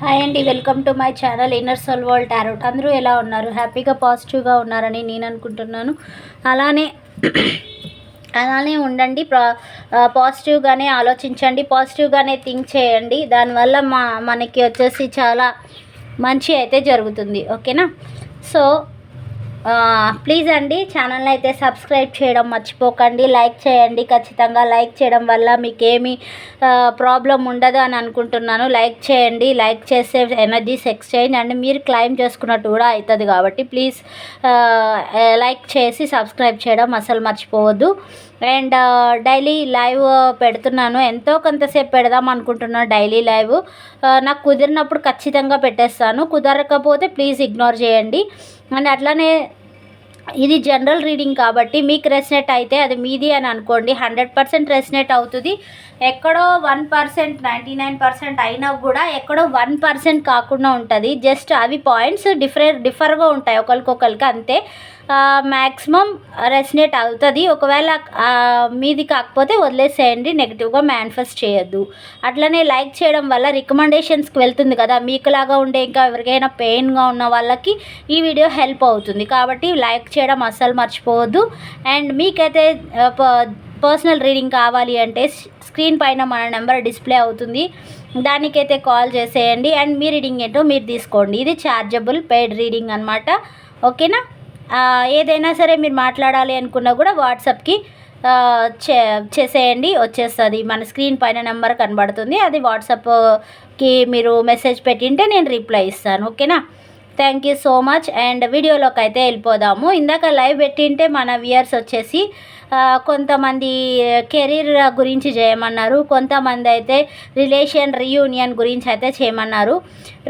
Hi అండి, welcome to my channel inner soul world tarot. అందరూ ఎలా ఉన్నారు? హ్యాపీగా పాజిటివ్గా ఉన్నారని నేను అనుకుంటున్నాను. అలానే అలానే ఉండండి. పాజిటివ్గానే ఆలోచించండి, పాజిటివ్గానే థింక్ చేయండి. దానివల్ల మనకి వచ్చేసి చాలా మంచి అయితే జరుగుతుంది. ఓకేనా? సో ప్లీజ్ అండి, ఛానల్ని అయితే సబ్స్క్రైబ్ చేయడం మర్చిపోకండి. లైక్ చేయండి, ఖచ్చితంగా లైక్ చేయడం వల్ల మీకేమీ ప్రాబ్లం ఉండదు అని అనుకుంటున్నాను. లైక్ చేయండి, లైక్ చేసే ఎనర్జీస్ ఎక్స్చేంజ్ అండ్ మీరు క్లైమ్ చేసుకున్నట్టు కూడా అవుతుంది. కాబట్టి ప్లీజ్ లైక్ చేసి సబ్స్క్రైబ్ చేయడం అసలు మర్చిపోవద్దు. అండ్ డైలీ లైవ్ పెడుతున్నాను, ఎంతో కొంతసేపు పెడదాం అనుకుంటున్నాను. డైలీ లైవ్ నాకు కుదిరినప్పుడు ఖచ్చితంగా పెట్టేస్తాను, కుదరకపోతే ప్లీజ్ ఇగ్నోర్ చేయండి. అండ్ అట్లానే ఇది జనరల్ రీడింగ్ కాబట్టి మీకు రెసినేట్ అయితే అది మీది అని అనుకోండి. 100% రెసినేట్ అవుతుంది. ఎక్కడో 1%, 99% అయినా కూడా ఎక్కడో 1% కాకుండా ఉంటుంది. జస్ట్ అవి పాయింట్స్ డిఫర్గా ఉంటాయి ఒకరికొకరికి, అంతే. మ్యాక్సిమం రెసినేట్ అవుతుంది. ఒకవేళ మీది కాకపోతే వదిలేసేయండి, నెగిటివ్గా మేనిఫెస్ట్ చేయొద్దు. అట్లనే లైక్ చేయడం వల్ల రికమెండేషన్స్కి వెళ్తుంది కదా, మీకులాగా ఉండే ఇంకా ఎవరికైనా పెయిన్గా ఉన్న వాళ్ళకి ఈ వీడియో హెల్ప్ అవుతుంది. కాబట్టి లైక్ చేయడం అస్సలు మర్చిపోవద్దు. అండ్ మీకైతే పర్సనల్ రీడింగ్ కావాలి అంటే స్క్రీన్ పైన మన నెంబర్ డిస్ప్లే అవుతుంది, దానికైతే కాల్ చేసేయండి. అండ్ మీ రీడింగ్ ఏంటో మీరు తీసుకోండి. ఇది ఛార్జబుల్ పెయిడ్ రీడింగ్ అనమాట. ఓకేనా? ఏదైనా సరే మీరు మాట్లాడాలి అనుకున్నా కూడా వాట్సాప్కి చేసేయండి, వచ్చేస్తుంది. మన స్క్రీన్ పైన నెంబర్ కనబడుతుంది, అది వాట్సాప్కి మీరు మెసేజ్ పెట్టింటే నేను రిప్లై ఇస్తాను. ఓకేనా? Thank you so much. And వీడియోలోకి అయితే వెళ్ళిపోదాము. ఇందాక లైవ్ పెట్టింటే మన వ్యూయర్స్ వచ్చేసి కొంతమంది కెరీర్ గురించి చేయమన్నారు, కొంతమంది అయితే రిలేషన్ రీయూనియన్ గురించి అయితే చేయమన్నారు.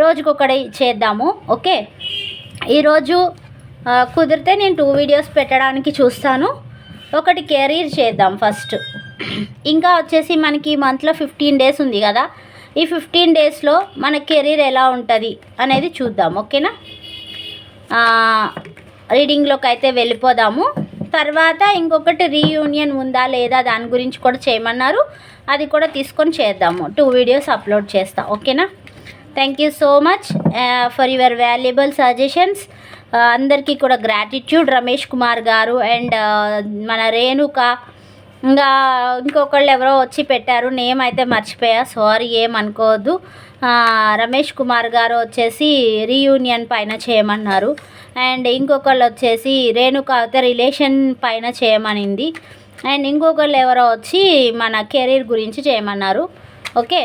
రోజుకొకటి చేద్దాము. ఓకే, ఈరోజు కుదిరితే నేను 2 వీడియోస్ పెట్టడానికి చూస్తాను. ఒకటి కెరీర్ చేద్దాం ఫస్ట్. ఇంకా వచ్చేసి మనకి మంత్లో 15 డేస్ ఉంది కదా, ఈ 15 డేస్లో మన కెరీర్ ఎలా ఉంటుంది అనేది చూద్దాం. ఓకేనా? రీడింగ్లోకి అయితే వెళ్ళిపోదాము. తర్వాత ఇంకొకటి రీయూనియన్ ఉందా లేదా దాని గురించి కూడా చేయమన్నారు, అది కూడా తీసుకొని చేద్దాము. 2 వీడియోస్ అప్లోడ్ చేస్తా. ఓకేనా? Thank you so much for your valuable suggestions. అందరికీ కూడా గ్రాటిట్యూడ్. రమేష్ కుమార్ గారు అండ్ మన రేణుక, ఇంకా ఇంకొకళ్ళు ఎవరో వచ్చి పెట్టారు, నేమ్ అయితే మర్చిపోయా, సారీ, ఏమనుకోవద్దు. రమేష్ కుమార్ గారు వచ్చేసి రీయూనియన్ పైన చేయమన్నారు. అండ్ ఇంకొకళ్ళు వచ్చేసి రేణుక అయితే రిలేషన్ పైన చేయమనింది. అండ్ ఇంకొకళ్ళు ఎవరో వచ్చి మన కెరీర్ గురించి చేయమన్నారు. ఓకే,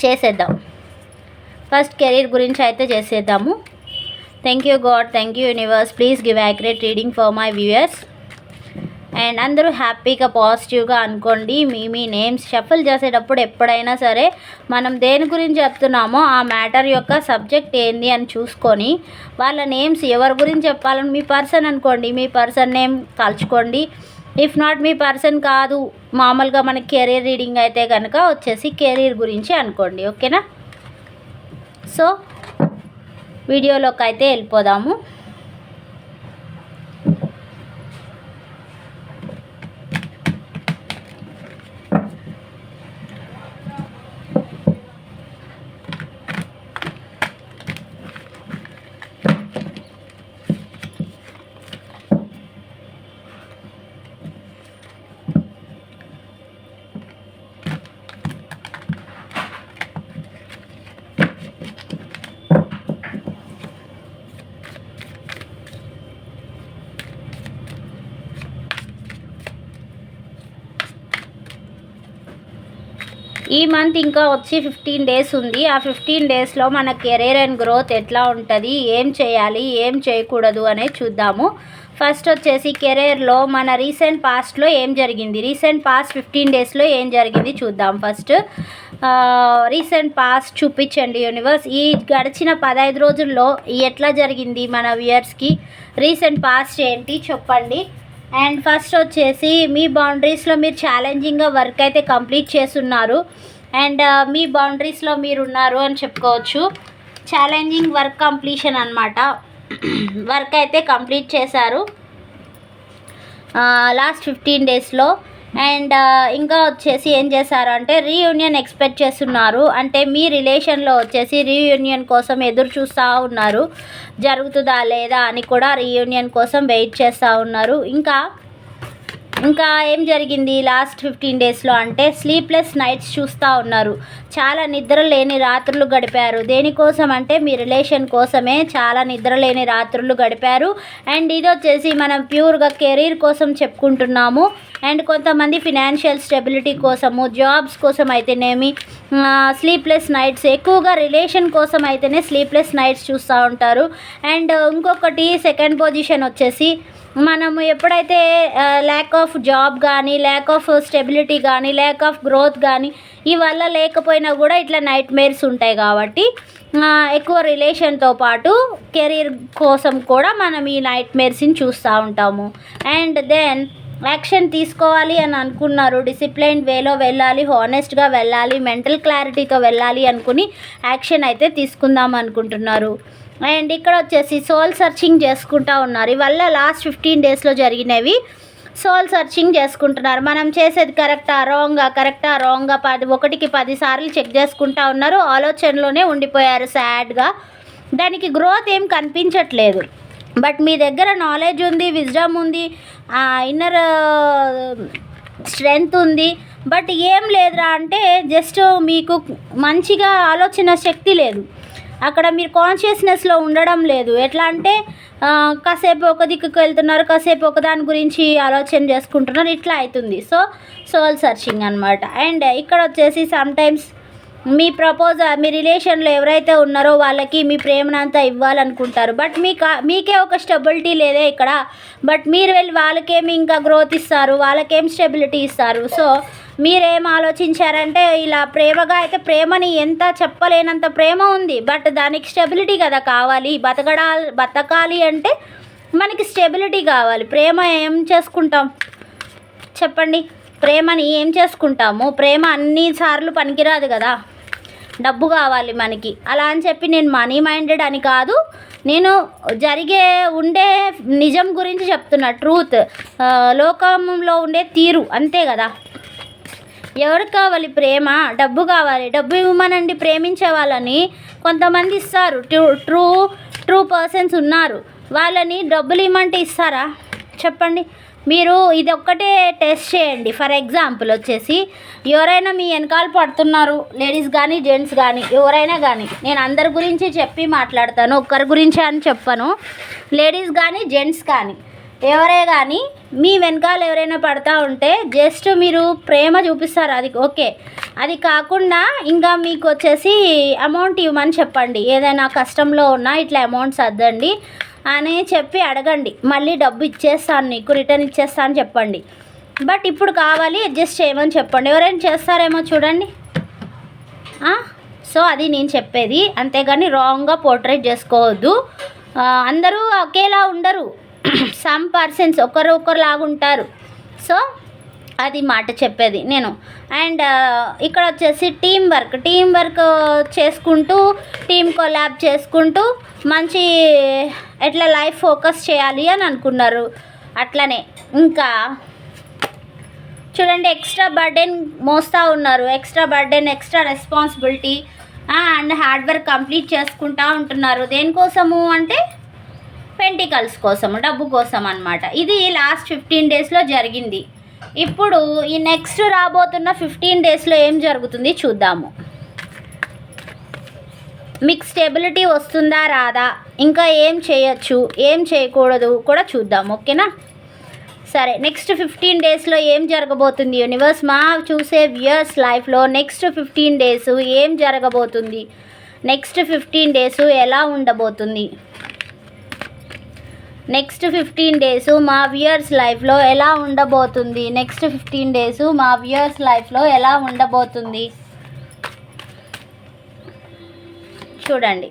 చేసేద్దాం. ఫస్ట్ కెరీర్ గురించి అయితే చేసేద్దాము. Thank you God, thank you universe, please give accurate reading for my viewers. And అందరూ హ్యాపీగా పాజిటివ్గా అనుకోండి. మీ నేమ్స్ షఫల్ చేసేటప్పుడు ఎప్పుడైనా సరే మనం దేని గురించి చెప్తున్నామో ఆ మ్యాటర్ యొక్క సబ్జెక్ట్ ఏంది అని చూసుకొని వాళ్ళ నేమ్స్ ఎవరి గురించి చెప్పాలని, మీ పర్సన్ అనుకోండి, మీ పర్సన్ నేమ్ తలుచుకోండి. ఇఫ్ నాట్ మీ పర్సన్ కాదు, మామూలుగా మనకి కెరీర్ రీడింగ్ అయితే కనుక వచ్చేసి కెరీర్ గురించి అనుకోండి. ఓకేనా? సో వీడియోలోకి అయితే వెళ్ళిపోదాము. ఈ మంత్ ఇంకా వచ్చి 15 డేస్ ఉంది. ఆ 15 డేస్లో మన కెరీర్ అండ్ గ్రోత్ ఎట్లా ఉంటుంది, ఏం చేయాలి, ఏం చేయకూడదు అనేది చూద్దాము. ఫస్ట్ వచ్చేసి కెరీర్లో మన రీసెంట్ పాస్ట్లో ఏం జరిగింది, రీసెంట్ పాస్ట్ 15 డేస్లో ఏం జరిగింది చూద్దాం. ఫస్ట్ రీసెంట్ పాస్ట్ చూపించండి యూనివర్స్. ఈ గడిచిన 15 రోజుల్లో ఎట్లా జరిగింది మన వ్యూయర్స్కి, రీసెంట్ పాస్ట్ ఏంటి చెప్పండి. అండ్ ఫస్ట్ వచ్చేసి మీ బౌండరీస్లో మీరు ఛాలెంజింగ్గా వర్క్ అయితే కంప్లీట్ చేస్తున్నారు. అండ్ మీ బౌండరీస్లో మీరు ఉన్నారు అని చెప్పుకోవచ్చు. ఛాలెంజింగ్ వర్క్ కంప్లీషన్ అనమాట. వర్క్ అయితే కంప్లీట్ చేశారు లాస్ట్ 15 డేస్లో. అండ్ ఇంకా వచ్చేసి ఏం చేశారు అంటే రీయూనియన్ ఎక్స్పెక్ట్ చేస్తున్నారు. అంటే మీ రిలేషన్లో వచ్చేసి రీయూనియన్ కోసం ఎదురు చూస్తూ ఉన్నారు. జరుగుతుందా లేదా అని కూడా రీయూనియన్ కోసం వెయిట్ చేస్తూ ఉన్నారు. ఇంకా ఏం జరిగింది లాస్ట్ 15 డేస్లో అంటే స్లీప్లెస్ నైట్స్ చూస్తూ ఉన్నారు. చాలా నిద్ర లేని రాత్రులు గడిపారు. దేనికోసం అంటే మీ రిలేషన్ కోసమే చాలా నిద్ర లేని రాత్రులు గడిపారు. అండ్ ఇది వచ్చేసి మనం ప్యూర్గా కెరీర్ కోసం చెప్పుకుంటున్నాము. అండ్ కొంతమంది ఫినాన్షియల్ స్టెబిలిటీ కోసము, జాబ్స్ కోసం అయితేనేమి స్లీప్లెస్ నైట్స్, ఎక్కువగా రిలేషన్ కోసం అయితేనే స్లీప్లెస్ నైట్స్ చూస్తూ ఉంటారు. అండ్ ఇంకొకటి సెకండ్ పొజిషన్ వచ్చేసి మనము ఎప్పుడైతే ల్యాక్ ఆఫ్ జాబ్ కానీ, ల్యాక్ ఆఫ్ స్టెబిలిటీ కానీ, ల్యాక్ ఆఫ్ గ్రోత్ కానీ ఇవల్ల లేకపోయినా కూడా ఇట్లా నైట్ మేర్స్ ఉంటాయి. కాబట్టి ఎక్కువ రిలేషన్తో పాటు కెరీర్ కోసం కూడా మనం ఈ నైట్ మేర్స్ని చూస్తూ ఉంటాము. అండ్ దెన్ యాక్షన్ తీసుకోవాలి అని అనుకున్నారు. డిసిప్లైన్డ్ వేలో వెళ్ళాలి, హానెస్ట్గా వెళ్ళాలి, మెంటల్ క్లారిటీతో వెళ్ళాలి అనుకుని యాక్షన్ అయితే తీసుకుందాం అనుకుంటున్నారు. అండ్ ఇక్కడ వచ్చేసి సోల్ సర్చింగ్ చేసుకుంటూ ఉన్నారు. ఇవల్ల లాస్ట్ 15 డేస్లో జరిగినవి సోల్ సర్చింగ్ చేసుకుంటున్నారు. మనం చేసేది కరెక్టా రాంగా 1కి 10 సార్లు చెక్ చేసుకుంటూ ఉన్నారు. ఆలోచనలోనే ఉండిపోయారు సాడ్గా. దానికి గ్రోత్ ఏం కనిపించట్లేదు. బట్ మీ దగ్గర నాలెడ్జ్ ఉంది, విజ్డమ్ ఉంది, ఇన్నర్ స్ట్రెంగ్త్ ఉంది. బట్ ఏం లేదురా అంటే జస్ట్ మీకు మంచిగా ఆలోచన శక్తి లేదు. అక్కడ మీరు కాన్షియస్నెస్లో ఉండడం లేదు. ఎట్లా అంటే కాసేపు ఒక దిక్కుకు వెళ్తున్నారు, కాసేపు ఒకదాని గురించి ఆలోచన చేసుకుంటున్నారు, ఇట్లా అవుతుంది. సో సోల్ సర్చింగ్ అనమాట. అండ్ ఇక్కడ వచ్చేసి సమ్టైమ్స్ మీ రిలేషన్లో ఎవరైతే ఉన్నారో వాళ్ళకి మీ ప్రేమనంతా ఇవ్వాలనుకుంటారు. బట్ మీకే ఒక స్టెబిలిటీ లేదే ఇక్కడ. బట్ మీరు వెళ్ళి వాళ్ళకేమి ఇంకా గ్రోత్ ఇస్తారు, వాళ్ళకేం స్టెబిలిటీ ఇస్తారు. సో మీరేం ఆలోచించారంటే ఇలా ప్రేమగా అయితే ప్రేమని ఎంత చెప్పలేనంత ప్రేమ ఉంది. బట్ దానికి స్టెబిలిటీ కదా కావాలి. బతకాలి అంటే మనకి స్టెబిలిటీ కావాలి. ప్రేమ ఏం చేసుకుంటాం చెప్పండి? ప్రేమని ఏం చేసుకుంటాము? ప్రేమ అన్నిసార్లు పనికిరాదు కదా, డబ్బు కావాలి మనకి. అలా అని చెప్పి నేను మనీ మైండెడ్ అని కాదు, నేను ఉండే నిజం గురించి చెప్తున్నా. ట్రూత్, లోకంలో ఉండే తీరు, అంతే కదా. ఎవరికి కావాలి ప్రేమ? డబ్బు కావాలి. డబ్బు ఇవ్వమనండి ప్రేమించే వాళ్ళని. కొంతమంది ఇస్తారు, ట్రూ పర్సన్స్ ఉన్నారు. వాళ్ళని డబ్బులు ఇవ్వమంటే ఇస్తారా చెప్పండి? మీరు ఇది ఒక్కటే టెస్ట్ చేయండి. ఫర్ ఎగ్జాంపుల్ వచ్చేసి ఎవరైనా మీ వెనకాల పడుతున్నారు, లేడీస్ కానీ జెంట్స్ కానీ ఎవరైనా కానీ, నేను అందరి గురించి చెప్పి మాట్లాడతాను, ఒక్కరి గురించి అని చెప్పను. లేడీస్ కానీ జెంట్స్ కానీ ఎవరే కానీ మీ వెనకాల ఎవరైనా పడతా ఉంటే జస్ట్ మీరు ప్రేమ చూపిస్తారు, అది ఓకే. అది కాకుండా ఇంకా మీకు వచ్చేసి అమౌంట్ ఇవ్వమని చెప్పండి. ఏదైనా కష్టంలో ఉన్నా ఇట్లా అమౌంట్ సర్దండి అని చెప్పి అడగండి. మళ్ళీ డబ్బు ఇచ్చేస్తాను, నీకు రిటర్న్ ఇచ్చేస్తాను అని చెప్పండి. బట్ ఇప్పుడు కావాలి అడ్జస్ట్ చేయమని చెప్పండి. ఎవరైనా చేస్తారేమో చూడండి. సో అది నేను చెప్పేది. అంతేగాని రాంగ్గా పోర్ట్రేట్ చేసుకోవద్దు. అందరూ ఒకేలా ఉండరు. సమ్ పర్సన్స్ ఒకరులాగా ఉంటారు. సో అది మాట చెప్పేది నేను. అండ్ ఇక్కడ వచ్చేసి టీం వర్క్ చేసుకుంటూ, టీం కొలాబ్ చేసుకుంటూ మంచి ఎట్లా లైఫ్ ఫోకస్ చేయాలి అని అనుకున్నారు. అట్లనే ఇంకా చూడండి, ఎక్స్ట్రా బర్డెన్ మోస్తూ ఉన్నారు. Extra responsibility and hard work complete చేసుకుంటూ ఉంటున్నారు. దేనికోసము అంటే పెంటికల్స్ కోసము, డబ్బు కోసం అన్నమాట. ఇది లాస్ట్ 15 డేస్లో జరిగింది. ఇప్పుడు ఈ నెక్స్ట్ రాబోతున్న 15 డేస్లో ఏం జరుగుతుంది చూద్దాము. మీకు స్టెబిలిటీ వస్తుందా రాదా, ఇంకా ఏం చేయొచ్చు ఏం చేయకూడదు కూడా చూద్దాం. ఓకేనా? సరే, నెక్స్ట్ 15 డేస్లో ఏం జరగబోతుంది? యూనివర్స్ మా చూసే వ్యూయర్స్ లైఫ్లో నెక్స్ట్ 15 డేస్ ఏం జరగబోతుంది? నెక్స్ట్ 15 డేస్ ఎలా ఉండబోతుంది? నెక్స్ట్ 15 డేస్ మా వ్యూయర్స్ లైఫ్లో ఎలా ఉండబోతుంది? నెక్స్ట్ 15 డేస్ మా వ్యూయర్స్ లైఫ్లో ఎలా ఉండబోతుంది చూడండి.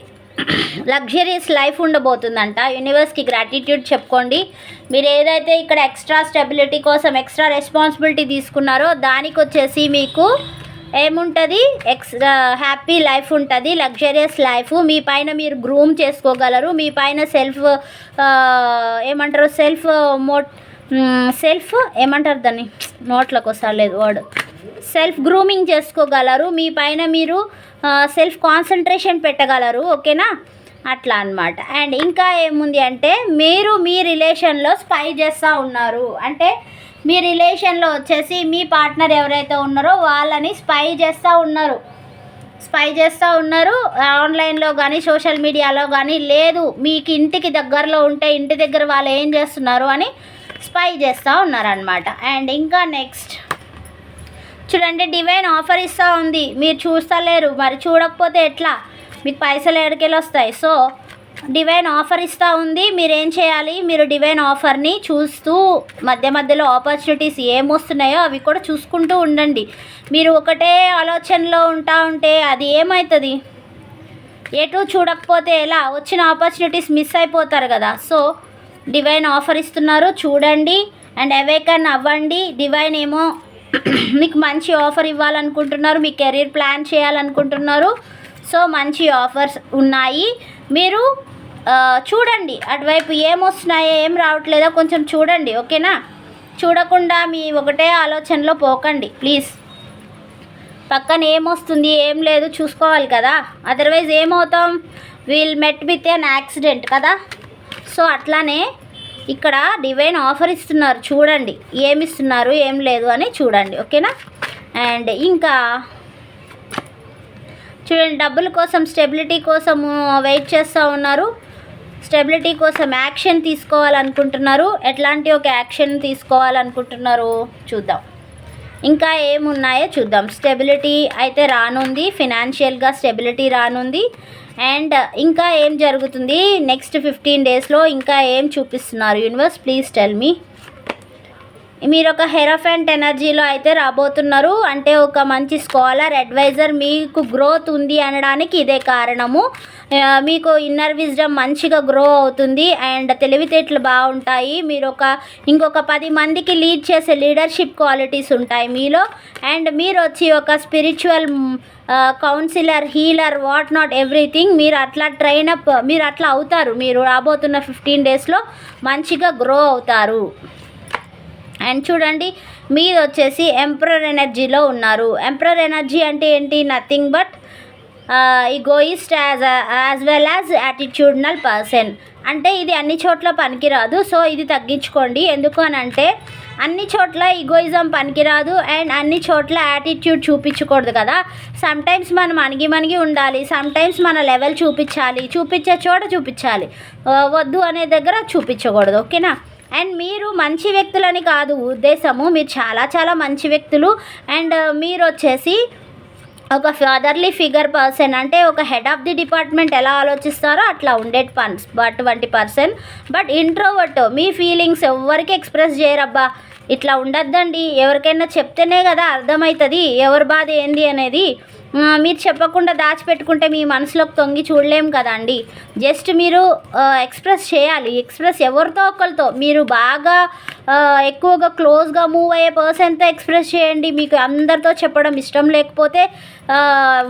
లగ్జరీస్ లైఫ్ ఉండబోతుందంట. యూనివర్స్కి గ్రాటిట్యూడ్ చెప్పుకోండి. మీరు ఏదైతే ఇక్కడ ఎక్స్ట్రా స్టెబిలిటీ కోసం ఎక్స్ట్రా రెస్పాన్సిబిలిటీ తీసుకున్నారో దానికి వచ్చేసి మీకు ఏముంటుంది? హ్యాపీ లైఫ్ ఉంటుంది, లగ్జరియస్ లైఫ్. మీ పైన మీరు గ్రూమ్ చేసుకోగలరు. మీ పైన సెల్ఫ్ సెల్ఫ్ ఏమంటారు దాన్ని, నోట్లోకి వస్తలేదు వర్డ్, సెల్ఫ్ గ్రూమింగ్ చేసుకోగలరు, మీ పైన మీరు సెల్ఫ్ కాన్సన్ట్రేషన్ పెట్టగలరు. ఓకేనా, అట్లా అన్నమాట. అండ్ ఇంకా ఏముంది అంటే మీరు మీ రిలేషన్లో స్పై చేస్తూ ఉన్నారు, అంటే మీ రిలేషన్లో వచ్చేసి మీ పార్ట్నర్ ఎవరైతే ఉన్నారో వాళ్ళని స్పై చేస్తూ ఉన్నారు ఆన్లైన్లో కానీ సోషల్ మీడియాలో కానీ, లేదు మీకు ఇంటికి దగ్గరలో ఉంటే ఇంటి దగ్గర వాళ్ళు ఏం చేస్తున్నారు అని స్పై చేస్తూ ఉన్నారనమాట. అండ్ ఇంకా నెక్స్ట్ చూడండి, డివైన్ ఆఫర్ ఇస్తూ ఉంది, మీరు చూస్తలేరు, మరి చూడకపోతే ఎట్లా, మీకు పైసలు ఎక్కడికెళ్ళి వస్తాయి. సో డివైన్ ఆఫర్ ఇస్తూ ఉంది, మీరేం చేయాలి, మీరు డివైన్ ఆఫర్ని చూస్తూ మధ్య మధ్యలో ఆపర్చునిటీస్ ఏమొస్తున్నాయో అవి కూడా చూసుకుంటూ ఉండండి. మీరు ఒకటే ఆలోచనలో ఉంటే అది ఏమవుతుంది, ఎటు చూడకపోతే ఎలా, వచ్చిన ఆపర్చునిటీస్ మిస్ అయిపోతారు కదా. సో డివైన్ ఆఫర్ ఇస్తున్నారు, చూడండి అండ్ అవేకన్ అవ్వండి. డివైన్ ఏమో మీకు మంచి ఆఫర్ ఇవ్వాలనుకుంటున్నారు, మీ కెరీర్ ప్లాన్ చేయాలనుకుంటున్నారు. సో మంచి ఆఫర్స్ ఉన్నాయి, మీరు చూడండి, అటువైపు ఏమొస్తున్నాయో ఏం రావట్లేదో కొంచెం చూడండి. ఓకేనా, చూడకుండా మీ ఒకటే ఆలోచనలో పోకండి ప్లీజ్. పక్కన ఏమొస్తుంది ఏం లేదు చూసుకోవాలి కదా, అదర్వైజ్ ఏమవుతాం, will met with an accident కదా. సో అట్లానే ఇక్కడ డివైన్ ఆఫర్ ఇస్తున్నారు, చూడండి ఏమిస్తున్నారు ఏం లేదు అని చూడండి. ఓకేనా, అండ్ ఇంకా చూడండి, డబ్బుల కోసం స్టెబిలిటీ కోసము వెయిట్ చేస్తూ ఉన్నారు, స్టెబిలిటీ కోసం యాక్షన్ తీసుకోవాలనుకుంటున్నారు. ఎట్లాంటి ఒక యాక్షన్ తీసుకోవాలనుకుంటున్నారు చూద్దాం, ఇంకా ఏమున్నాయో చూద్దాం. స్టెబిలిటీ అయితే రానుంది, ఫినాన్షియల్గా స్టెబిలిటీ రానుంది. అండ్ ఇంకా ఏం జరుగుతుంది నెక్స్ట్ 15 డేస్లో, ఇంకా ఏం చూపిస్తున్నారు యూనివర్స్, ప్లీజ్ టెల్ మీ. మీరు ఒక హెరోఫెంట్ ఎనర్జీలో అయితే రాబోతున్నారు, అంటే ఒక మంచి స్కాలర్ అడ్వైజర్, మీకు గ్రోత్ ఉంది అనడానికి ఇదే కారణము. మీకు ఇన్నర్ విజ్డమ్ మంచిగా గ్రో అవుతుంది అండ్ తెలివితేటలు బాగుంటాయి. మీరు ఇంకొక 10 మందికి లీడ్ చేసే లీడర్షిప్ క్వాలిటీస్ ఉంటాయి మీలో. అండ్ మీరు వచ్చి ఒక spiritual counsellor, healer, what not everything, మీరు అట్లా ట్రైనప్, మీరు అట్లా అవుతారు. మీరు రాబోతున్న 15 డేస్లో మంచిగా గ్రో అవుతారు. అండ్ చూడండి, మీరు వచ్చేసి ఎంపరర్ ఎనర్జీలో ఉన్నారు. ఎంపరర్ ఎనర్జీ అంటే ఏంటి, nothing but egoist as well as attitudinal person. అంటే ఇది అన్ని చోట్ల పనికిరాదు, సో ఇది తగ్గించుకోండి. ఎందుకు అని అంటే అన్ని చోట్ల ఈగోయిజం పనికిరాదు అండ్ అన్ని చోట్ల యాటిట్యూడ్ చూపించకూడదు కదా. సమ్టైమ్స్ మనం అణిగి ఉండాలి, సమ్టైమ్స్ మన లెవెల్ చూపించాలి, చూపించే చోట చూపించాలి, వద్దు అనే దగ్గర చూపించకూడదు. ఓకేనా, అండ్ మీరు మంచి వ్యక్తులని కాదు ఉద్దేశము, మీరు చాలా చాలా మంచి వ్యక్తులు. అండ్ మీరు వచ్చేసి ఒక ఫాదర్లీ ఫిగర్ పర్సన్, అంటే ఒక హెడ్ ఆఫ్ ది డిపార్ట్మెంట్ ఎలా ఆలోచిస్తారో అట్లా అటువంటి person. But introvert, me feelings ఎవరికి ఎక్స్ప్రెస్ చేయరబ్బా, ఇట్లా ఉండద్దండి. ఎవరికైనా చెప్తేనే కదా అర్థమవుతుంది ఎవరి బాధ ఏంది అనేది. మీరు చెప్పకుండా దాచిపెట్టుకుంటే మీ మనసులోకి తొంగి చూడలేం కదండి. జస్ట్ మీరు ఎక్స్ప్రెస్ చేయాలి, ఎక్స్ప్రెస్ ఎవరితో ఒకరితో, మీరు బాగా ఎక్కువగా క్లోజ్గా మూవ్ అయ్యే పర్సన్తో ఎక్స్ప్రెస్ చేయండి. మీకు అందరితో చెప్పడం ఇష్టం లేకపోతే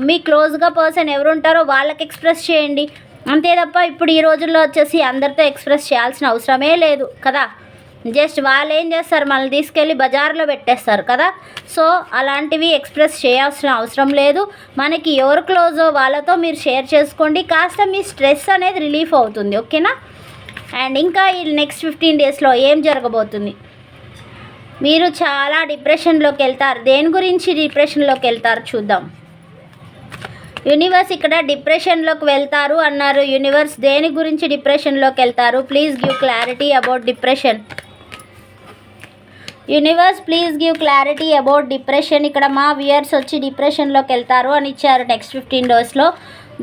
మీ క్లోజ్గా పర్సన్ ఎవరు ఉంటారో వాళ్ళకి ఎక్స్ప్రెస్ చేయండి, అంతే తప్ప ఇప్పుడు ఈ రోజుల్లో వచ్చేసి అందరితో ఎక్స్ప్రెస్ చేయాల్సిన అవసరమే లేదు కదా. జస్ట్ వాళ్ళు ఏం చేస్తారు, మనల్ని తీసుకెళ్ళి బజార్లో పెట్టేస్తారు కదా. సో అలాంటివి ఎక్స్ప్రెస్ చేయాల్సిన అవసరం లేదు. మనకి ఎవరు క్లోజో వాళ్ళతో మీరు షేర్ చేసుకోండి, కాస్త మీ స్ట్రెస్ అనేది రిలీఫ్ అవుతుంది. ఓకేనా, అండ్ ఇంకా ఈ నెక్స్ట్ 15 డేస్లో ఏం జరగబోతుంది, మీరు చాలా డిప్రెషన్లోకి వెళ్తారు. దేని గురించి డిప్రెషన్లోకి వెళ్తారు చూద్దాం. యూనివర్స్ ఇక్కడ డిప్రెషన్లోకి వెళ్తారు అన్నారు. యూనివర్స్ దేని గురించి డిప్రెషన్లోకి వెళ్తారు, please give clarity about depression. Universe please give clarity about depression. ఇక్కడ మా వ్యూయర్స్ వచ్చి డిప్రెషన్లోకి వెళ్తారు అని ఇచ్చారు. నెక్స్ట్ 15 డేస్లో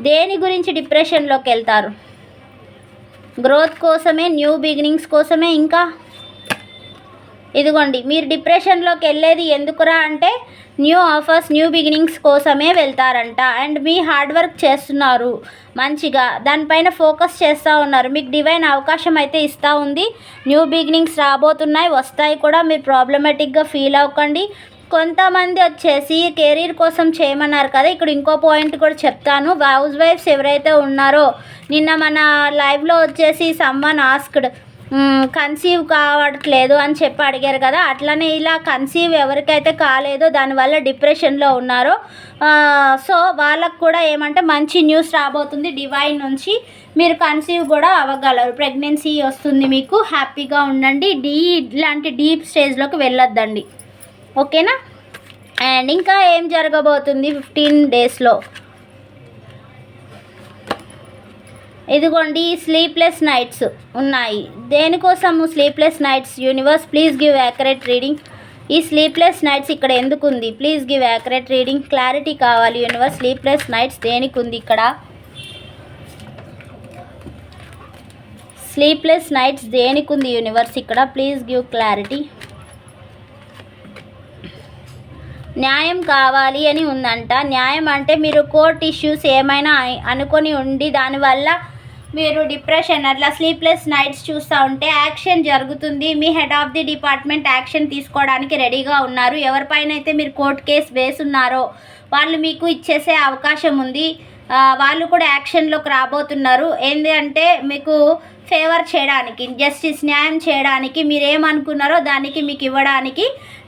దేని గురించి డిప్రెషన్లోకి వెళ్తారు, గ్రోత్ కోసమే, న్యూ బిగినింగ్స్ కోసమే. ఇంకా ఇదిగోండి, మీరు డిప్రెషన్లోకి వెళ్ళేది ఎందుకురా అంటే న్యూ ఆఫర్స్, న్యూ బిగినింగ్స్ కోసమే వెళ్తారంట. అండ్ మీ హార్డ్ వర్క్ చేస్తున్నారు మంచిగా, దానిపైన ఫోకస్ చేస్తూ ఉన్నారు. మీకు డివైన్ అవకాశం అయితే ఇస్తూ ఉంది, న్యూ బిగినింగ్స్ రాబోతున్నాయి, వస్తాయి కూడా. మీరు ప్రాబ్లమేటిక్గా ఫీల్ అవ్వకండి. కొంతమంది వచ్చేసి కెరీర్ కోసం చేయమన్నారు కదా, ఇక్కడ ఇంకో పాయింట్ కూడా చెప్తాను. హౌస్ వైఫ్స్ ఎవరైతే ఉన్నారో, నిన్న మన లైవ్లో వచ్చేసి సమ్వన్ ఆస్క్డ్ కన్సీవ్ కావట్లేదు అని చెప్పి అడిగారు కదా, అట్లనే ఇలా కన్సీవ్ ఎవరికైతే కాలేదో దానివల్ల డిప్రెషన్లో ఉన్నారో సో వాళ్ళకు కూడా ఏమంటే మంచి న్యూస్ రాబోతుంది డివైన్ నుంచి. మీరు కన్సీవ్ కూడా అవ్వగలరు, ప్రెగ్నెన్సీ వస్తుంది మీకు. హ్యాపీగా ఉండండి, ఇలాంటి డీప్ స్టేజ్లోకి వెళ్ళొద్దండి, ఓకేనా. అండ్ ఇంకా ఏం జరగబోతుంది 15 డేస్లో, ఇదిగోండి స్లీప్లెస్ నైట్స్ ఉన్నాయి. దేనికోసము sleepless nights? Universe please give accurate reading. ఈ స్లీప్లెస్ నైట్స్ ఇక్కడ ఎందుకు ఉంది? Please give accurate reading. Clarity కావాలి యూనివర్స్. స్లీప్లెస్ నైట్స్ దేనికి ఉంది ఇక్కడ? స్లీప్లెస్ నైట్స్ దేనికి ఉంది యూనివర్స్ ఇక్కడ? Please give clarity. న్యాయం కావాలి అని ఉందంట. న్యాయం అంటే మీరు కోర్ట్ ఇష్యూస్ ఏమైనా అనుకొని ఉండి దానివల్ల మీరు డిప్రెషన్ అట్లా స్లీప్లెస్ నైట్స్ చూస్తూ ఉంటే యాక్షన్ జరుగుతుంది. మీ head of the department action తీసుకోవడానికి రెడీగా ఉన్నారు. ఎవరిపైన అయితే మీరు కోర్ట్ కేసు వేసున్నారో వాళ్ళు మీకు ఇచ్చేసే అవకాశం ఉంది. వాళ్ళు కూడా యాక్షన్లోకి రాబోతున్నారు. ఏంటి అంటే మీకు ఫేవర్ చేయడానికి, జస్టిస్ న్యాయం చేయడానికి, మీరు ఏమనుకున్నారో దానికి మీకు ఇవ్వడానికి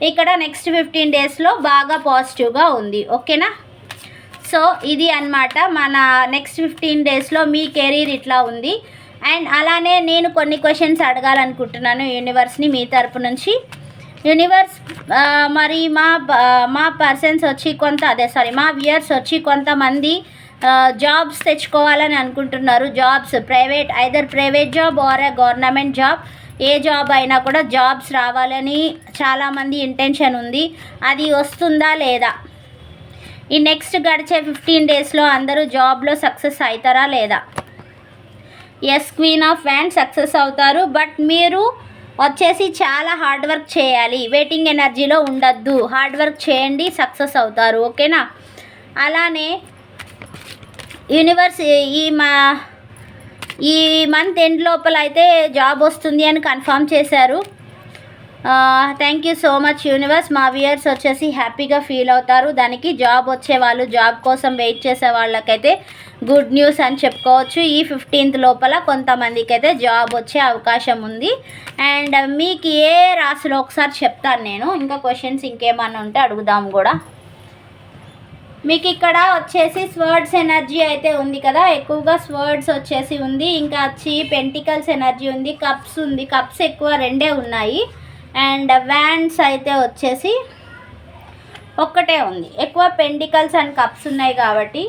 ఇక్కడ నెక్స్ట్ 15 డేస్లో బాగా పాజిటివ్గా ఉంది, ఓకేనా. సో ఇది అన్నమాట మన నెక్స్ట్ 15 డేస్లో మీ కెరీర్ ఇట్లా ఉంది. అండ్ అలానే నేను కొన్ని క్వశ్చన్స్ అడగాలనుకుంటున్నాను యూనివర్స్ని మీ తరపు నుంచి. యూనివర్స్ మరి మా పర్సన్స్ వచ్చి మా వ్యూయర్స్ వచ్చి కొంతమంది జాబ్స్ తెచ్చుకోవాలని అనుకుంటున్నారు. Jobs private job or government job, A job అయినా కూడా జాబ్స్ రావాలని చాలామంది ఇంటెన్షన్ ఉంది. అది వస్తుందా లేదా? ఈ నెక్స్ట్ గడిచే 15 డేస్లో అందరూ జాబ్లో సక్సెస్ అవుతారా లేదా? Yes queen of wands success అవుతారు. బట్ మీరు వచ్చేసి చాలా హార్డ్ వర్క్ చేయాలి, వెయిటింగ్ ఎనర్జీలో ఉండద్దు, హార్డ్ వర్క్ చేయండి, సక్సెస్ అవుతారు, ఓకేనా. అలానే యూనివర్స్ ఈ మంత్ ఎండ్ లోపల అయితే జాబ్ వస్తుంది అని కన్ఫర్మ్ చేశారు. Thank you so much universe. మా వ్యూయర్స్ వచ్చేసి హ్యాపీగా ఫీల్ అవుతారు. దానికి జాబ్ వచ్చే వాళ్ళు, జాబ్ కోసం వెయిట్ చేసే వాళ్ళకైతే గుడ్ న్యూస్ అని చెప్పుకోవచ్చు. ఈ 15th లోపల కొంతమందికి అయితే జాబ్ వచ్చే అవకాశం ఉంది. అండ్ మీకు ఏ రాశిలో ఒకసారి చెప్తాను నేను. ఇంకా క్వశ్చన్స్ ఇంకేమన్నా ఉంటే అడుగుదాం కూడా. మీకు ఇక్కడ వచ్చేసి స్వర్డ్స్ ఎనర్జీ అయితే ఉంది కదా, ఎక్కువగా స్వర్డ్స్ వచ్చేసి ఉంది. ఇంకా వచ్చి పెంటికల్స్ ఎనర్జీ ఉంది, కప్స్ ఉంది. కప్స్ ఎక్కువ 2 ఉన్నాయి. అండ్ వ్యాండ్స్ అయితే వచ్చేసి ఒక్కటే ఉంది. ఎక్కువ పెంటికల్స్ అండ్ కప్స్ ఉన్నాయి కాబట్టి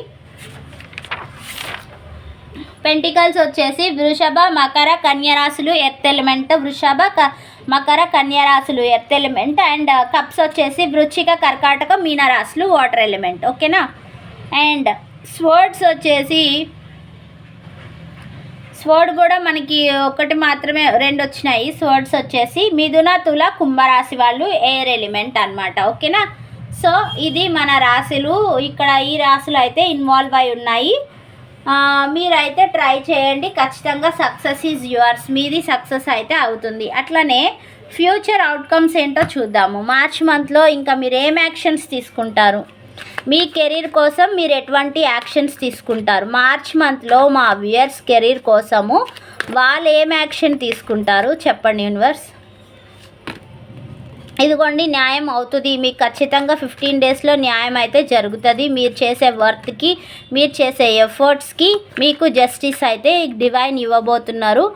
పెంటికల్స్ వచ్చేసి వృషభ, మకర, కన్య రాశులు ఎర్త్ ఎలిమెంట్. వృషభ, మకర, కన్య రాశులు ఎర్త్ ఎలిమెంట్. అండ్ కప్స్ వచ్చేసి వృశ్చిక, కర్కాటక, మీన రాశులు వాటర్ ఎలిమెంట్, ఓకేనా. అండ్ స్వర్డ్స్ వచ్చేసి స్వర్డ్ కూడా మనకి ఒకటి మాత్రమే 2 వచ్చినాయి. స్వర్డ్స్ వచ్చేసి మిథున, తుల, కుంభరాశి వాళ్ళు ఎయిర్ ఎలిమెంట్ అన్నమాట, ఓకేనా. సో ఇది మన రాశులు. ఇక్కడ ఈ రాశులు అయితే ఇన్వాల్వ్ అయి ఉన్నాయి. మీరైతే ట్రై చేయండి, ఖచ్చితంగా సక్సెస్ ఈజ్ యువర్స్. మీది సక్సెస్ అయితే అవుతుంది. అట్లనే ఫ్యూచర్ అవుట్కమ్స్ ఏంటో చూద్దాము. మార్చ్ మంత్లో ఇంకా మీరు ఏం యాక్షన్స్ తీసుకుంటారు, మీ కెరీర్ కోసం మీరు ఎటువంటి యాక్షన్స్ తీసుకుంటారు? మార్చ్ మంత్లో మా వ్యూయర్స్ కెరీర్ కోసము వాళ్ళు ఏం యాక్షన్ తీసుకుంటారు చెప్పండి యూనివర్స్. ఇదిగోండి న్యాయం అవుతుంది మీకు ఖచ్చితంగా 15 డేస్లో న్యాయం అయితే జరుగుతుంది. మీరు చేసే వర్క్కి, మీరు చేసే ఎఫర్ట్స్కి మీకు జస్టిస్ అయితే డివైన్ ఇవ్వబోతున్నారు.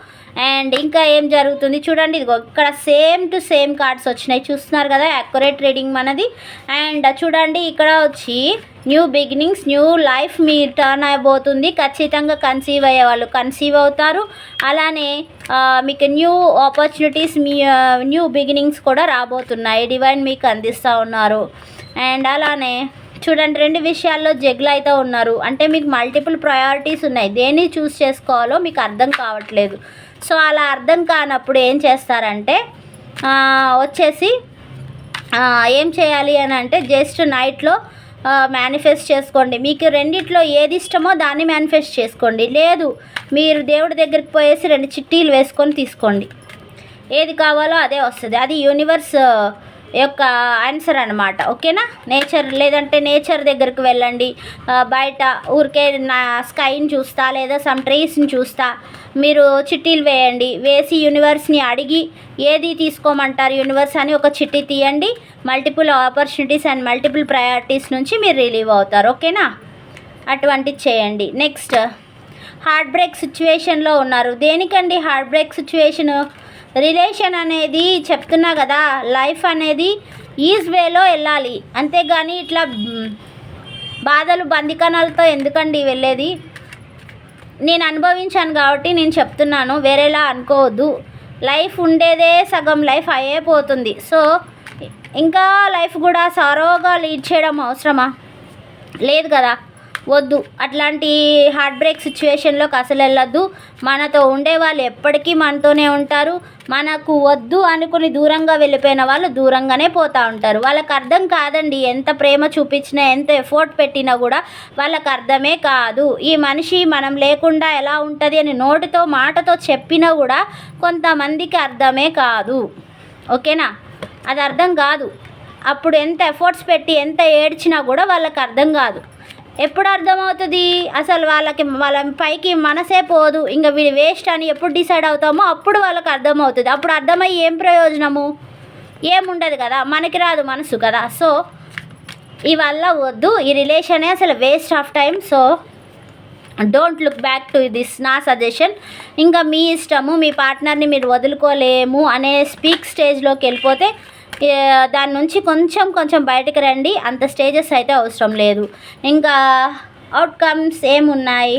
అండ్ ఇంకా ఏం జరుగుతుంది చూడండి, ఇదిగో ఇక్కడ సేమ్ టు సేమ్ కార్డ్స్ వచ్చినాయి, చూస్తున్నారు కదా, యాక్యురేట్ రీడింగ్ మనది. అండ్ చూడండి ఇక్కడ వచ్చి న్యూ బిగినింగ్స్, న్యూ లైఫ్ మీ టర్న్ అయిపోతుంది. ఖచ్చితంగా కన్సీవ్ అయ్యే వాళ్ళు కన్సీవ్ అవుతారు. అలానే మీకు న్యూ ఆపర్చునిటీస్, మీ న్యూ బిగినింగ్స్ కూడా రాబోతున్నాయి, డివైన్ మీకు అందిస్తూ ఉన్నారు. అండ్ అలానే చూడండి 2 విషయాల్లో జగ్లు అయితే ఉన్నారు. అంటే మీకు మల్టిపుల్ ప్రయారిటీస్ ఉన్నాయి, దేన్ని చూస్ చేసుకోవాలో మీకు అర్థం కావట్లేదు. సో అలా అర్థం కానప్పుడు ఏం చేస్తారంటే వచ్చేసి ఏం చేయాలి అని అంటే జస్ట్ నైట్లో మేనిఫెస్ట్ చేసుకోండి. మీకు రెండిట్లో ఏది ఇష్టమో దాన్ని మేనిఫెస్ట్ చేసుకోండి. లేదు మీరు దేవుడి దగ్గరికి పోయేసి 2 చిట్టీలు వేసుకొని తీసుకోండి, ఏది కావాలో అదే వస్తుంది. అది యూనివర్స్ యొక్క ఆన్సర్ అనమాట. ఓకేనా. నేచర్ లేదంటే నేచర్ దగ్గరికి వెళ్ళండి. బయట ఊరికే నా స్కైని చూస్తా లేదా సమ్ ట్రీస్ని చూస్తా మీరు చిట్టీలు వేయండి. వేసి యూనివర్స్ని అడిగి ఏది తీసుకోమంటారు యూనివర్స్ అని ఒక చిట్టి తీయండి. Multiple opportunities and multiple priorities నుంచి మీరు రిలీవ్ అవుతారు. ఓకేనా. అటువంటిది చేయండి. నెక్స్ట్, హార్ట్ బ్రేక్ సిచ్యువేషన్లో ఉన్నారు. దేనికండి హార్ట్ బ్రేక్ సిచ్యువేషను? రిలేషన్ అనేది చెప్తున్నా కదా, లైఫ్ అనేది ఈజ్ వేలో వెళ్ళాలి, అంతేగాని ఇట్లా బాధలు బందికణాలతో ఎందుకండి వెళ్ళేది? నేను అనుభవించాను కాబట్టి నేను చెప్తున్నాను, వేరేలా అనుకోవద్దు. లైఫ్ ఉండేదే సగం లైఫ్ అయిపోతుంది. సో ఇంకా లైఫ్ కూడా సారోగా లీడ్ చేయడం అవసరమా? లేదు కదా. వద్దు, అట్లాంటి హార్ట్ బ్రేక్ సిచ్యువేషన్లోకి అసలు వెళ్ళొద్దు. మనతో ఉండే వాళ్ళు ఎప్పటికీ మనతోనే ఉంటారు. మనకు వద్దు అనుకుని దూరంగా వెళ్ళిపోయిన వాళ్ళు దూరంగానే పోతూ ఉంటారు. వాళ్ళకి అర్థం కాదండి, ఎంత ప్రేమ చూపించినా ఎంత ఎఫోర్ట్ పెట్టినా కూడా వాళ్ళకి అర్థమే కాదు. ఈ మనిషి మనం లేకుండా ఎలా ఉంటుంది అని నోటితో మాటతో చెప్పినా కూడా కొంతమందికి అర్థమే కాదు. ఓకేనా. అది అర్థం కాదు. అప్పుడు ఎంత ఎఫర్ట్స్ పెట్టి ఎంత ఏడ్చినా కూడా వాళ్ళకి అర్థం కాదు. ఎప్పుడు అర్థమవుతుంది? అసలు వాళ్ళ పైకి మనసే పోదు, ఇంకా వీడి వేస్ట్ అని ఎప్పుడు డిసైడ్ అవుతామో అప్పుడు వాళ్ళకి అర్థమవుతుంది. అప్పుడు అర్థమయ్యి ఏం ప్రయోజనము? ఏముండదు కదా, మనకి రాదు మనసు కదా. సో ఇవల్ల వద్దు, ఈ రిలేషనే అసలు waste of time. So don't look back to this, నా సజెషన్. ఇంకా మీ ఇష్టము, మీ పార్ట్నర్ని మీరు వదులుకోలేము అనే స్పీక్ స్టేజ్లోకి వెళ్ళిపోతే దాని నుంచి కొంచెం బయటకు రండి. అంత స్టేజెస్ అయితే అవసరం లేదు. ఇంకా అవుట్కమ్స్ ఏమున్నాయి?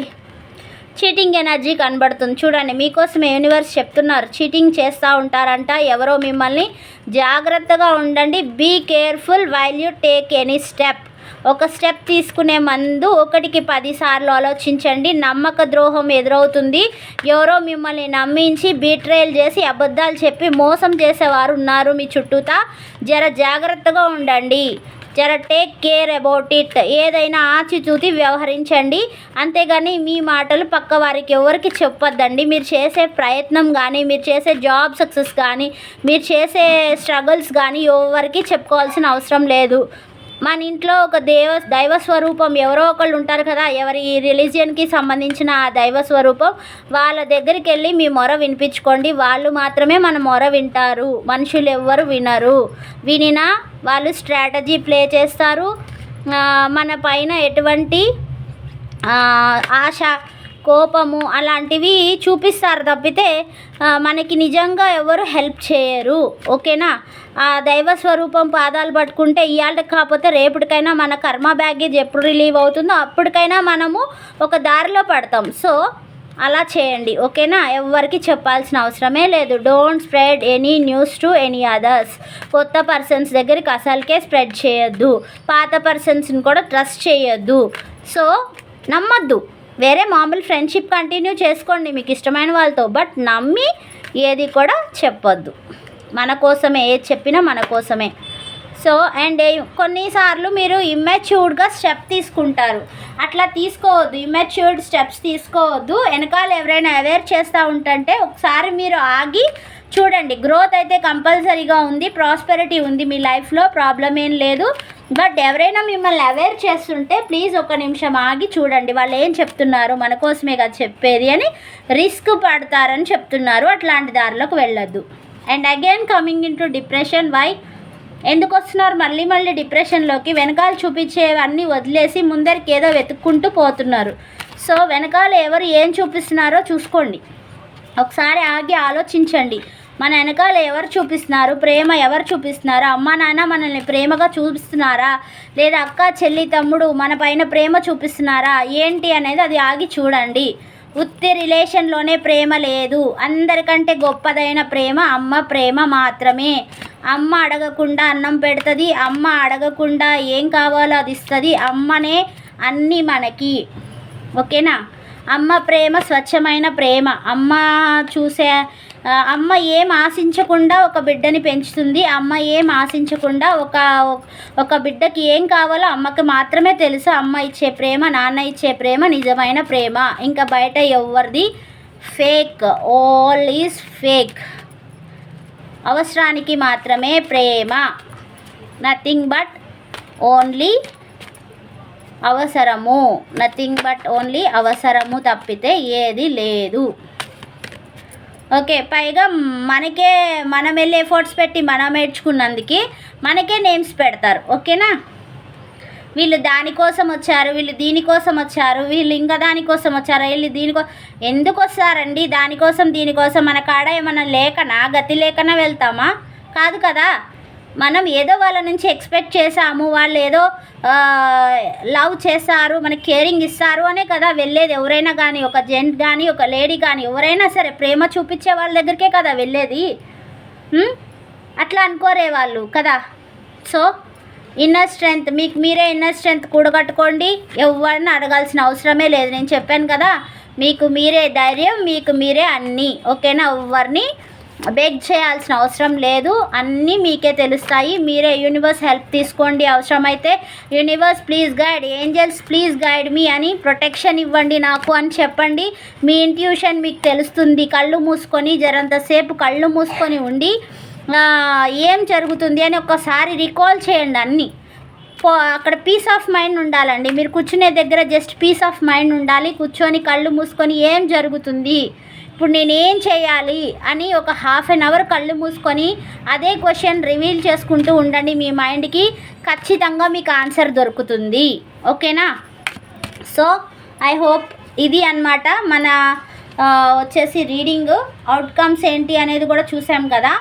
చీటింగ్ ఎనర్జీ కనబడుతుంది చూడండి. మీకోసమే యూనివర్స్ చెప్తున్నారు, చీటింగ్ చేస్తూ ఉంటారంట ఎవరో మిమ్మల్ని. జాగ్రత్తగా ఉండండి. Be careful while you take any step. ఒక స్టెప్ తీసుకునే ముందు 1కి 10 సార్లు ఆలోచించండి. నమ్మక ద్రోహం ఎదురవుతుంది. ఎవరో మిమ్మల్ని నమ్మించి బీట్రేల్ చేసి అబద్ధాలు చెప్పి మోసం చేసేవారు ఉన్నారు మీ చుట్టూతా. జర జాగ్రత్తగా ఉండండి. జర టేక్ కేర్ అబౌట్ ఇట్. ఏదైనా ఆచితూచి వ్యవహరించండి. అంతేగాని మీ మాటలు పక్క వారికి ఎవరికి చెప్పొద్దండి. మీరు చేసే ప్రయత్నం కానీ, మీరు చేసే జాబ్ సక్సెస్ కానీ, మీరు చేసే స్ట్రగుల్స్ కానీ ఎవరికి చెప్పుకోవాల్సిన అవసరం లేదు. మన ఇంట్లో ఒక దైవ స్వరూపం ఎవరో ఒకళ్ళు ఉంటారు కదా, ఎవరి రిలీజియన్కి సంబంధించిన ఆ దైవ స్వరూపం, వాళ్ళ దగ్గరికి వెళ్ళి మీ మొర వినిపించుకోండి. వాళ్ళు మాత్రమే మన మొర వింటారు. మనుషులు ఎవ్వరు వినరు. వినినా వాళ్ళు స్ట్రాటజీ ప్లే చేస్తారు. మన పైన ఎటువంటి ఆశ, కోపము అలాంటివి చూపిస్తారు తప్పితే మనకి నిజంగా ఎవరు హెల్ప్ చేయరు. ఓకేనా. ఆ దైవ స్వరూపం పాదాలు పట్టుకుంటే ఇవాళకి కాకపోతే రేపటికైనా మన కర్మ బ్యాగేజ్ ఎప్పుడు రిలీవ్ అవుతుందో అప్పటికైనా మనము ఒక దారిలో పడతాం. సో అలా చేయండి. ఓకేనా. ఎవరికి చెప్పాల్సిన అవసరమే లేదు. Don't spread any news to any others. కొత్త పర్సన్స్ దగ్గరికి అసలుకే స్ప్రెడ్ చేయొద్దు. పాత పర్సన్స్ని కూడా ట్రస్ట్ చేయొద్దు. సో నమ్మద్దు. వేరే మామూలు ఫ్రెండ్షిప్ కంటిన్యూ చేసుకోండి మీకు ఇష్టమైన వాళ్ళతో, బట్ నమ్మి ఏది కూడా చెప్పొద్దు. మన కోసమే, ఏది చెప్పినా మన కోసమే. సో అండ్ కొన్నిసార్లు మీరు ఇమ్మెచ్యూర్డ్గా స్టెప్ తీసుకుంటారు. అట్లా తీసుకోవద్దు. ఇమ్మెచ్యూర్డ్ స్టెప్స్ తీసుకోవద్దు. వెనకాల ఎవరైనా అవేర్ చేస్తూ ఉంటుంటే ఒకసారి మీరు ఆగి చూడండి. గ్రోత్ అయితే కంపల్సరీగా ఉంది, ప్రాస్పెరిటీ ఉంది మీ లైఫ్లో, ప్రాబ్లం ఏం లేదు. బట్ ఎవరైనా మిమ్మల్ని అవేర్ చేస్తుంటే ప్లీజ్ ఒక నిమిషం ఆగి చూడండి. వాళ్ళు ఏం చెప్తున్నారు, మన కోసమే కదా చెప్పేది అని రిస్క్ పడతారని చెప్తున్నారు. అట్లాంటి దారిలోకి వెళ్ళొద్దు. And again coming into depression. Why? ఎందుకు వస్తున్నారు మళ్ళీ డిప్రెషన్లోకి? వెనకాల చూపించేవన్నీ వదిలేసి ముందరికి ఏదో వెతుక్కుంటూ పోతున్నారు. సో వెనకాల ఎవరు ఏం చూపిస్తున్నారో చూసుకోండి. ఒకసారి ఆగి ఆలోచించండి. మన వెనకాల ఎవరు చూపిస్తున్నారు, ప్రేమ ఎవరు చూపిస్తున్నారు? అమ్మ నాన్న మనల్ని ప్రేమగా చూపిస్తున్నారా, లేదా అక్క చెల్లి తమ్ముడు మన పైన ప్రేమ చూపిస్తున్నారా ఏంటి అనేది అది ఆగి చూడండి. ఉత్తి రిలేషన్లోనే ప్రేమ లేదు. అందరికంటే గొప్పదైన ప్రేమ అమ్మ ప్రేమ మాత్రమే. అమ్మ అడగకుండా అన్నం పెడుతుంది. అమ్మ అడగకుండా ఏం కావాలో అది ఇస్తుంది. అమ్మనే అన్నీ మనకి. ఓకేనా. అమ్మ ప్రేమ స్వచ్ఛమైన ప్రేమ. అమ్మ ఏం ఆశించకుండా ఒక బిడ్డని పెంచుతుంది. అమ్మ ఏం ఆశించకుండా ఒక బిడ్డకి ఏం కావాలో అమ్మకి మాత్రమే తెలుసు. అమ్మ ఇచ్చే ప్రేమ, నాన్న ఇచ్చే ప్రేమ నిజమైన ప్రేమ. ఇంకా బయట ఎవరిది ఫేక్. All is fake. అవసరానికి మాత్రమే ప్రేమ. నథింగ్ బట్ ఓన్లీ అవసరము, నథింగ్ బట్ ఓన్లీ అవసరము తప్పితే ఏది లేదు. ఓకే, పైగా మనం వెళ్ళి ఎఫర్ట్స్ పెట్టి మనం నేర్చుకున్నందుకు మనకే నేమ్స్ పెడతారు. ఓకేనా, వీళ్ళు దానికోసం వచ్చారు, వీళ్ళు దీనికోసం వచ్చారు, వీళ్ళు ఇంకా దానికోసం వచ్చారు, వీళ్ళు ఎందుకు వస్తారండి దానికోసం దీనికోసం? మన కాడ ఏమన్నా లేకనా, గతి లేకనా వెళ్తామా? కాదు కదా. మనం ఏదో వాళ్ళ నుంచి ఎక్స్పెక్ట్ చేసాము, వాళ్ళు ఏదో లవ్ చేస్తారు, మనకి కేరింగ్ ఇస్తారు అనే కదా వెళ్ళేది. ఎవరైనా కానీ, ఒక జెంట్ కానీ ఒక లేడీ కానీ ఎవరైనా సరే ప్రేమ చూపించే వాళ్ళ దగ్గరికే కదా వెళ్ళేది. అట్లా అనుకోరే వాళ్ళు కదా. సో ఇన్నర్ స్ట్రెంగ్త్, మీకు మీరే ఇన్నర్ స్ట్రెంగ్త్ కూడగట్టుకోండి. ఎవరిని అడగాల్సిన అవసరమే లేదు. నేను చెప్పాను కదా, మీకు మీరే ధైర్యం, మీకు మీరే అన్నీ. ఓకేనా, ఎవరిని బెగ్ చేయాల్సిన అవసరం లేదు, అన్నీ మీకే తెలుస్తాయి. మీరే యూనివర్స్ హెల్ప్ తీసుకోండి. అవసరమైతే universe please guide, angels please guide మీ అని ప్రొటెక్షన్ ఇవ్వండి నాకు అని చెప్పండి. మీ ఇంట్యూషన్ మీకు తెలుస్తుంది. కళ్ళు మూసుకొని జరంతసేపు కళ్ళు మూసుకొని ఉండి ఏం జరుగుతుంది అని ఒక్కసారి రికాల్ చేయండి అన్నీ. అక్కడ పీస్ ఆఫ్ మైండ్ ఉండాలండి. మీరు కూర్చునే దగ్గర జస్ట్ పీస్ ఆఫ్ మైండ్ ఉండాలి. కూర్చొని కళ్ళు మూసుకొని ఏం జరుగుతుంది, ఇప్పుడు నేనేం చేయాలి అని ఒక హాఫ్ అన్ అవర్ కళ్ళు మూసుకొని అదే క్వశ్చన్ రివీల్ చేసుకుంటూ ఉండండి. మీ మైండ్కి ఖచ్చితంగా మీకు ఆన్సర్ దొరుకుతుంది. ఓకేనా, సో ఐ హోప్ ఇది అన్నమాట మన వచ్చేసి రీడింగ్. అవుట్కమ్స్ ఏంటి అనేది కూడా చూసాం కదా,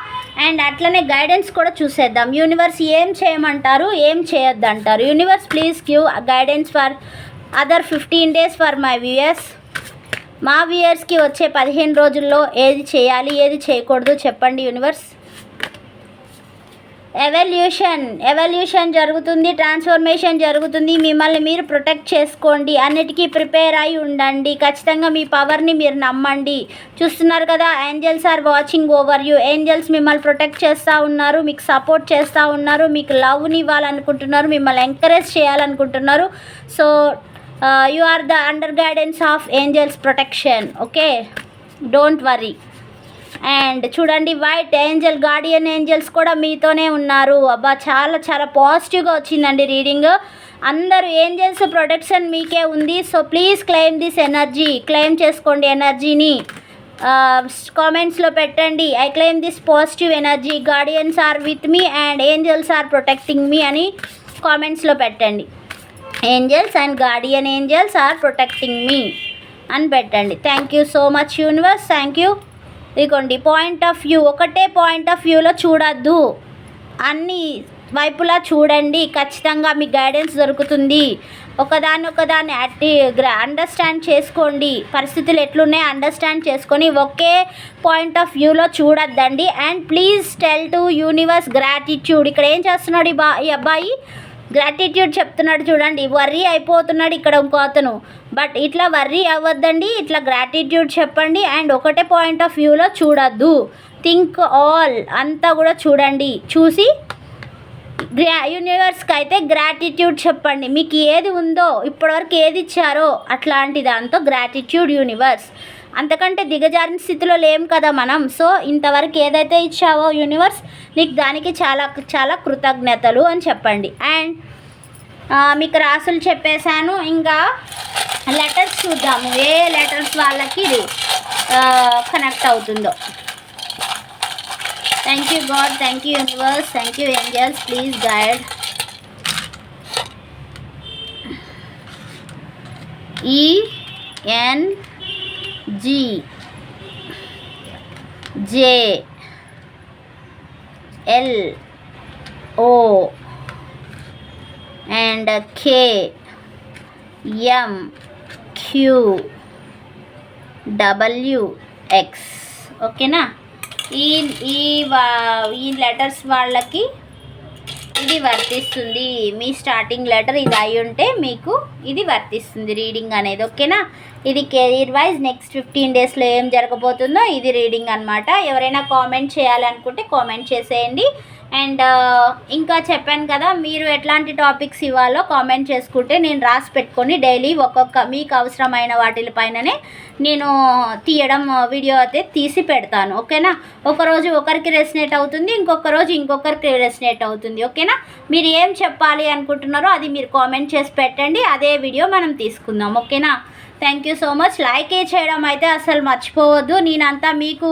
అండ్ అట్లనే గైడెన్స్ కూడా చూసేద్దాం. యూనివర్స్ ఏం చేయమంటారు, ఏం చేయొద్దంటారు. Universe please give guidance for other 15 days for my viewers. మా వ్యూయర్స్కి వచ్చే 15 రోజుల్లో ఏది చేయాలి, ఏది చేయకూడదు చెప్పండి యూనివర్స్. ఎవల్యూషన్ జరుగుతుంది, ట్రాన్స్ఫర్మేషన్ జరుగుతుంది. మిమ్మల్ని మీరు ప్రొటెక్ట్ చేసుకోండి, అన్నిటికీ ప్రిపేర్ అయి ఉండండి. ఖచ్చితంగా మీ పవర్ని మీరు నమ్మండి. చూస్తున్నారు కదా, angels are watching over you. Angels మిమ్మల్ని ప్రొటెక్ట్ చేస్తూ ఉన్నారు, మీకు సపోర్ట్ చేస్తూ ఉన్నారు, మీకు లవ్ని ఇవ్వాలనుకుంటున్నారు, మిమ్మల్ని ఎంకరేజ్ చేయాలనుకుంటున్నారు. So you are the under guidance of angels protection. okay, don't worry. And చూడండి, వైట్ ఏంజల్, గార్డియన్ ఏంజల్స్ కూడా మీతోనే ఉన్నారు. అబ్బా, చాలా చాలా పాజిటివ్గా వచ్చిందండి రీడింగ్. అందరూ ఏంజల్స్ ప్రొటెక్షన్ మీకే ఉంది. So please claim this energy, claim చేసుకోండి ఎనర్జీని. కామెంట్స్లో పెట్టండి, I claim this positive energy, guardians are with me and angels are protecting me అని కామెంట్స్లో పెట్టండి. Angels and guardian angels are protecting me అని పెట్టండి. Thank you so much universe, thank you. ఇదిగోండి పాయింట్ ఆఫ్ వ్యూ, ఒకటే point of వ్యూలో చూడొద్దు, అన్ని వైపులా చూడండి. ఖచ్చితంగా మీకు గైడెన్స్ దొరుకుతుంది. ఒకదాన్ని అండర్స్టాండ్ చేసుకోండి. పరిస్థితులు ఎట్లున్నాయో అండర్స్టాండ్ చేసుకొని ఒకే పాయింట్ ఆఫ్ వ్యూలో చూడొద్దండి. And please tell to universe gratitude. ఇక్కడ ఏం చేస్తున్నాడు ఈ అబ్బాయి? గ్రాటిట్యూడ్ చెప్తున్నాడు. చూడండి, వర్రీ అయిపోతున్నాడు ఇక్కడ ఇంకో అతను. బట్ ఇట్లా వర్రీ అవ్వద్దండి, ఇట్లా గ్రాటిట్యూడ్ చెప్పండి. అండ్ ఒకటే పాయింట్ ఆఫ్ వ్యూలో చూడొద్దు, థింక్ ఆల్ అంతా కూడా చూడండి. చూసి యూనివర్స్కి అయితే గ్రాటిట్యూడ్ చెప్పండి. మీకు ఏది ఉందో, ఇప్పటివరకు ఏది ఇచ్చారో అట్లాంటి దాంతో గ్రాటిట్యూడ్ యూనివర్స్. అంతకంటే దిగజారిన స్థితిలో లేం కదా మనం. సో ఇంతవరకు ఏదైతే ఇచ్చావో యూనివర్స్, నీకు దానికి చాలా చాలా కృతజ్ఞతలు అని చెప్పండి. అండ్ మీకు రాసులు చెప్పేశాను. ఇంకా లెటర్స్ చూద్దాము, ఏ లెటర్స్ వాళ్ళకి ఇది కనెక్ట్ అవుతుందో. Thank you God, thank you universe, thank you angels, please guide. ENG JLO and KMQWX. ఓకేనా, ఈ లెటర్స్ వాళ్ళకి ఇది వర్తిస్తుంది. మీ స్టార్టింగ్ లెటర్ ఇది అయి ఉంటే మీకు ఇది వర్తిస్తుంది రీడింగ్ అనేది. ఓకేనా, ఇది కెరీర్ వైజ్ నెక్స్ట్ 15 daysలో ఏం జరగబోతుందో ఇది రీడింగ్ అనమాట. ఎవరైనా కామెంట్ చేయాలనుకుంటే కామెంట్ చేసేయండి. అండ్ ఇంకా చెప్పాను కదా, మీరు ఎట్లాంటి టాపిక్స్ ఇవ్వాలో కామెంట్ చేసుకుంటే నేను రాసి పెట్టుకొని డైలీ ఒక్కొక్క మీకు అవసరమైన వాటిపైననే నేను తీయడం వీడియో అయితే తీసి పెడతాను. ఓకేనా? ఒకరోజు ఒకరికి రెసినేట్ అవుతుంది, ఇంకొక రోజు ఇంకొకరికి రెసినేట్ అవుతుంది. ఓకేనా? మీరు ఏం చెప్పాలి అనుకుంటున్నారో అది మీరు కామెంట్ చేసి పెట్టండి, అదే వీడియో మనం తీసుకుందాం. ఓకేనా? Thank you so much. Like చేయడం అయితే అసలు మర్చిపోవద్దు. నేనంతా మీకు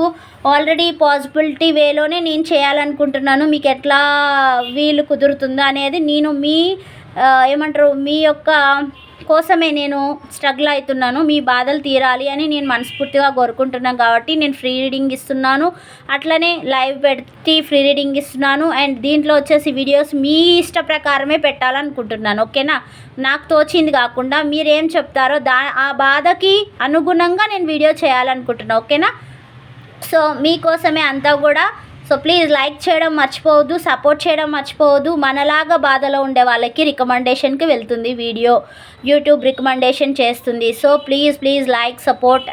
ఆల్రెడీ పాసిబిలిటీ వేలోనే నేను చేయాలనుకుంటున్నాను. మీకు ఎట్లా వీలు కుదురుతుందో అనేది నేను ఏమంటారు మీ యొక్క కోసమే నేను స్ట్రగుల్ అవుతున్నాను. మీ బాధలు తీరాలి అని నేను మనస్ఫూర్తిగా కోరుకుంటున్నాను. కాబట్టి నేను ఫ్రీ రీడింగ్ ఇస్తున్నాను, అట్లనే లైవ్ పెట్టి ఫ్రీ రీడింగ్ ఇస్తున్నాను. అండ్ దీంట్లో వచ్చేసి వీడియోస్ మీ ఇష్ట ప్రకారమే పెట్టాలనుకుంటున్నాను. ఓకేనా? నాకు తోచింది కాకుండా మీరేం చెప్తారో ఆ బాధకి అనుగుణంగా నేను వీడియో చేయాలనుకుంటున్నాను. ఓకేనా? సో మీకోసమే అంతా కూడా. సో ప్లీజ్ లైక్ చేయడం మర్చిపోవద్దు, సపోర్ట్ చేయడం మర్చిపోవద్దు. మనలాగా బాధలో ఉండే వాళ్ళకి రికమెండేషన్కి వెళ్తుంది వీడియో, యూట్యూబ్ రికమెండేషన్ చేస్తుంది. So please like, support,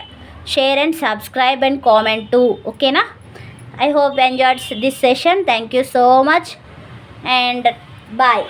share and subscribe and comment too. ఓకేనా? I hope enjoyed this session. Thank you so much and bye.